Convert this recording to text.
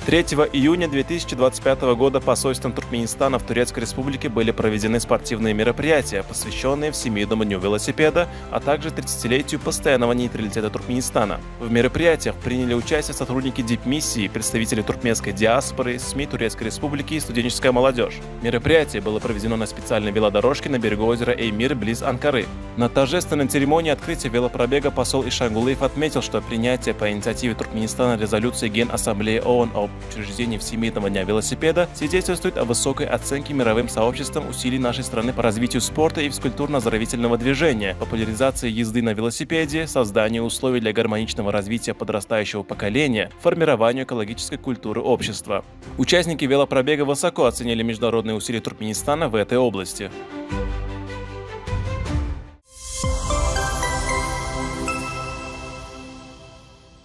3 июня 2025 года посольством Туркменистана в Турецкой Республике были проведены спортивные мероприятия, посвященные Всемирному дню велосипеда, а также 30-летию постоянного нейтралитета Туркменистана. В мероприятиях приняли участие сотрудники дипмиссии, представители туркменской диаспоры, СМИ Турецкой Республики и студенческая молодежь. Мероприятие было проведено на специальной велодорожке на берегу озера Эймир близ Анкары. На торжественной церемонии открытия велопробега посол Ишангулыев отметил, что принятие по инициативе Туркменистана резолюции Генассамблеи ООН об учреждении Всемирного дня велосипеда свидетельствует о высокой оценке мировым сообществом усилий нашей страны по развитию спорта и физкультурно-оздоровительного движения, популяризации езды на велосипеде, созданию условий для гармоничного развития подрастающего поколения, формированию экологической культуры общества. Участники велопробега высоко оценили международные усилия Туркменистана в этой области.